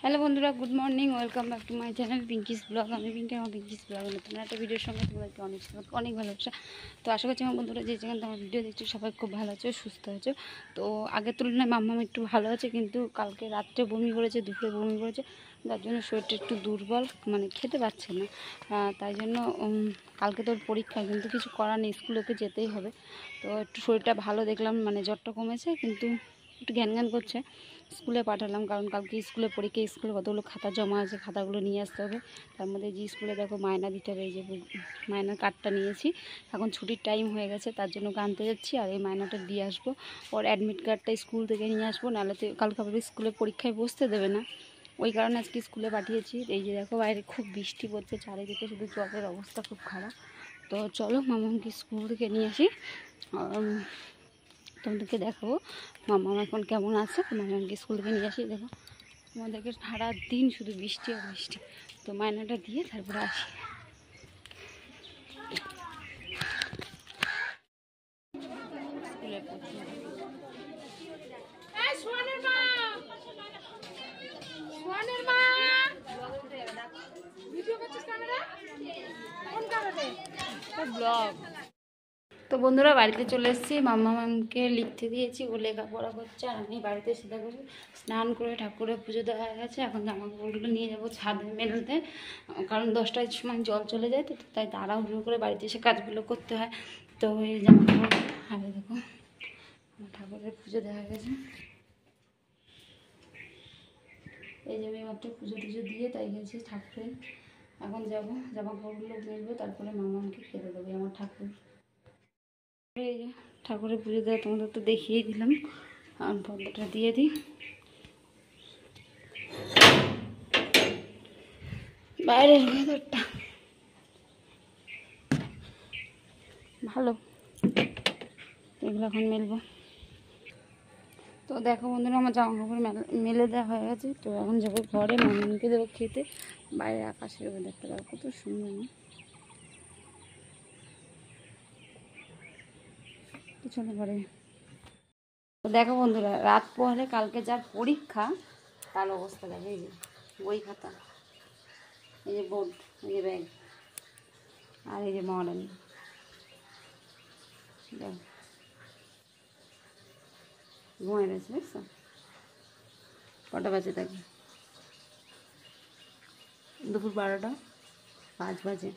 Hello বন্ধুরা, good morning, welcome back to my channel Pinki's blog. আমি পিঙ্কি, আমার পিঙ্কিস ব্লগ নতুন একটা ভিডিওর সঙ্গে তোমাদেরকে অনেক ভালোবাসা। তো আশা করছি আমার বন্ধুরা যে যেখানে তোমার ভিডিও দেখছো সবাই খুব ভালো আছো, সুস্থ আছো। তো আগের তুলনায় মাম্মাম একটু ভালো আছে, কিন্তু কালকে রাত্রে বমি করেছে, দুপুরে বমি করেছে, যার জন্য শরীরটা একটু দুর্বল, মানে খেতে পারছে না। তাই জন্য কালকে তোর পরীক্ষা, কিন্তু কিছু করার নেই, স্কুলেকে যেতেই হবে। তো একটু শরীরটা ভালো দেখলাম, মানে জ্বরটা কমেছে, কিন্তু একটু ঘ্যান করছে। স্কুলে পাঠালাম, কারণ কালকে স্কুলে পরীক্ষা, স্কুলে কতগুলো খাতা জমা আছে, খাতাগুলো নিয়ে আসতে হবে। তার মধ্যে যে স্কুলে দেখো মায়না দিতে হবে, এই যে মায়নার কার্ডটা নিয়েছি। এখন ছুটির টাইম হয়ে গেছে, তার জন্য আনতে যাচ্ছি, আর এই মায়নাটা দিয়ে আসবো। ওর অ্যাডমিট কার্ডটা স্কুল থেকে নিয়ে আসবো, নাহলে তো কালকে আবার স্কুলে পরীক্ষায় বসতে দেবে না। ওই কারণে আজকে স্কুলে পাঠিয়েছি। এই যে দেখো বাইরে খুব বৃষ্টি পড়ছে, চারিদিকে শুধু জলের অবস্থা খুব খারাপ। তো চলো মামাকে স্কুল থেকে নিয়ে আসি, তোমাদেরকে দেখাবো মামা এখন কেমন আছে। মামাকে স্কুল থেকে নিয়ে আসি। দেখো আমাদেরকে সারা দিন শুধু বৃষ্টি আর বৃষ্টি। তো মায়নাটা দিয়ে তারপরে আসি। ব্লগ। তো বন্ধুরা বাড়িতে চলে এসেছি, মাম্মা ম্যামকে লিখতে দিয়েছি, ও লেখাপড়া করছে, আর আমি বাড়িতে সেটা করে স্নান করে ঠাকুরের পুজো দেওয়া হয়ে গেছে। এখন জামা কাপড়গুলো নিয়ে যাবো ছাদে মেলতে, কারণ 10টার সময় জল চলে যায়, তো তাই তাড়াহুড়ো করে বাড়িতে এসে কাজগুলো করতে হয়। তো এই জামা কাপড়, আর দেখো ঠাকুরের পুজো দেওয়া হয়ে গেছে। এই যে আমি মাত্র পুজো টুজো দিয়ে তাই গেছি ঠাকুরের। এখন যাবো জামা কাপড়গুলো মেলবো, তারপরে মামাকে খেতে দেবো আমার ঠাকুর। এই যে ঠাকুরের পুজো দেওয়া তোমাদের তো দেখিয়ে দিলাম, আর পর্দাটা দিয়ে দিই। বাইরের ওয়েদারটা ভালো, এগুলো এখন মেলবো। তো দেখো বন্ধুরা, আমার জামা কাপড় মেলে দেওয়া হয়ে গেছে। তো এখন যাবো ঘরে, মামিকে দেবো খেতে। বাইরে আকাশের ওয়েদারটা দেখো কত সুন্দর না, পিছনে ঘরে। তো দেখো বন্ধুরা, রাত পোহালে কালকে যার পরীক্ষা তার অবস্থা দেখো। এই যে বই খাতা, এই যে বোর্ড, এই যে ব্যাগ, আর এই যে মডেল। দেখো ঘুমায় রয়েছে, দেখছো কটা বাজে থাকে, দুপুর 12টা 5 বাজে।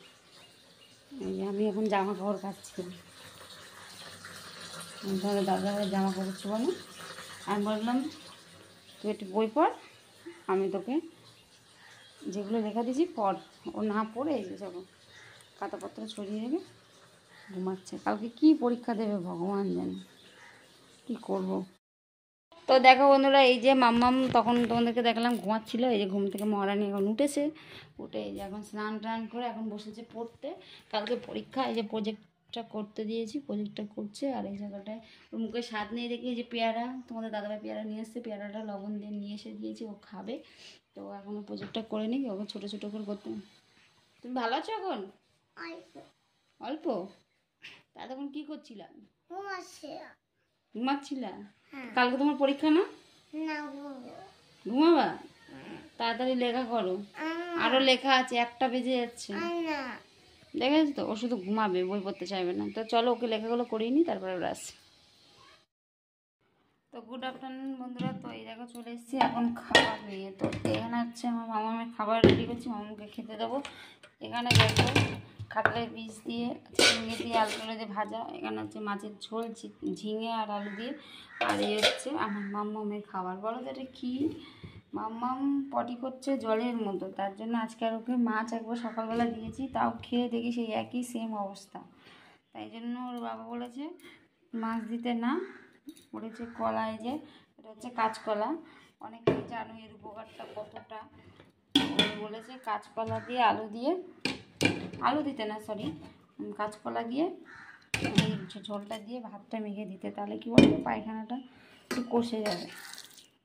এই যে আমি এখন জামা কাপড় কাচ্ছি, তাহলে দাদা জামা কাপড় ছিল না, আমি বললাম তুই একটু বই পড়, আমি তোকে যেগুলো লেখা দিয়েছি পড়। ও না পড়ে এই যে যাবো খাতাপত্র ছড়িয়ে দেবে, ঘুমাচ্ছে। কালকে কি পরীক্ষা দেবে ভগবান জানে, কি করব। তো দেখো বন্ধুরা, এই যে মাম্মাম তখন তোমাদেরকে দেখলাম ঘুমাচ্ছিল, এই যে ঘুম থেকে মহারানী এখন উঠেছে, উঠে এই যে এখন স্নান টান করে এখন বসেছে পড়তে। কালকে পরীক্ষা, এই যে প্রজেক্টটা করতে দিয়েছি, প্রজেক্টটা করছে। আর এই জায়গাটায় ওর মুখে স্বাদ নেই দেখি এই যে পেয়ারা, তোমাদের দাদাভাই পেয়ারা নিয়ে এসছে, পেয়ারাটা লবণ দিয়ে নিয়ে এসে দিয়েছি, ও খাবে। তো এখনও প্রজেক্টটা করে নিই, ওকে ছোটো ছোটো করে করতে। তুমি ভালো আছো এখন? অল্প? তা তখন কী করছিলাম? ঘুমাচ্ছিলা? কালকে তোমার পরীক্ষা না? ঘুমাবা? তাড়াতাড়ি লেখা করো, আরো লেখা আছে, 1টা বেজে যাচ্ছে। দেখেছো তো, ও শুধু ঘুমাবে, বই পড়তে চাইবে না। তো চলো ওকে লেখাগুলো করিয়ে নিই, তারপরে ওরা আসছে। তো গুড আফটারনুন বন্ধুরা, তো এই দেখো চলে এসেছি এখন খাবার নিয়ে। তো এখানে হচ্ছে আমার মামামের খাবার রেডি করছি, মামাকে খেতে দেবো। এখানে দেখো কাঁকড়ার বীজ দিয়ে, ঝিঙে দিয়ে, আলু দিয়ে ভাজা। এখানে হচ্ছে মাছের ঝোল, ঝিঙে আর আলু দিয়ে। আর এই হচ্ছে আমার মামামের খাবার। বলো তো এটা কী? মাম্মাম পটি করছে জলের মতো, তার জন্য আজকে আর ওকে মাছ একবার সকালবেলা দিয়েছি, তাও খেয়ে দেখি সেই একই সেম অবস্থা। তাই জন্য ওর বাবা বলেছে মাছ দিতে না, পড়েছে কলা। এই যে এটা হচ্ছে কাঁচকলা, অনেকেই জানো এর উপকারটা কতটা। বলেছে কাঁচকলা দিয়ে আলু দিয়ে, আলু দিতে না সরি, কাঁচকলা দিয়ে এই ঝোলটা দিয়ে ভাতটা মেখে দিতে, তাহলে কি বলবো পায়খানাটা একটু কষে যাবে,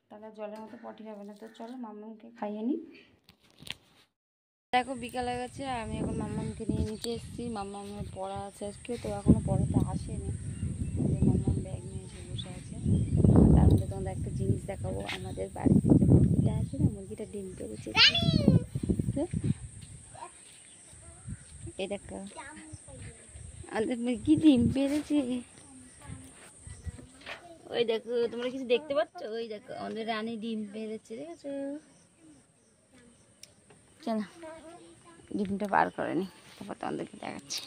তাহলে জলের মতো পটি হবে না। তো চলো মাম্মামকে খাইয়ে নিই। দেখো বিকাল হয়ে গেছে, আমি এখন মাম্মামকে নিয়ে নিতে এসেছি। মাম্মামের পড়া আছে আজকে, তো এখনও পড়াতে আসেনি। মাম্মাম ব্যাগ নিয়ে এসে বসে আছে। তার মধ্যে তোমাদের একটা জিনিস দেখাবো, আমাদের বাড়িতে মুরগিটা আছে না, মুরগিটা ডিম পেড়েছে। এই দেখো আমাদের মুরগি ডিম পেড়েছে। ওই দেখো তোমরা কিছু দেখতে পাচ্ছ? ওই দেখো আমাদের রানী ডিম পেড়েছে, দেখেছো? চলো ডিমটা বার করে নি, তারপর তোমাদেরকে দেখাচ্ছি।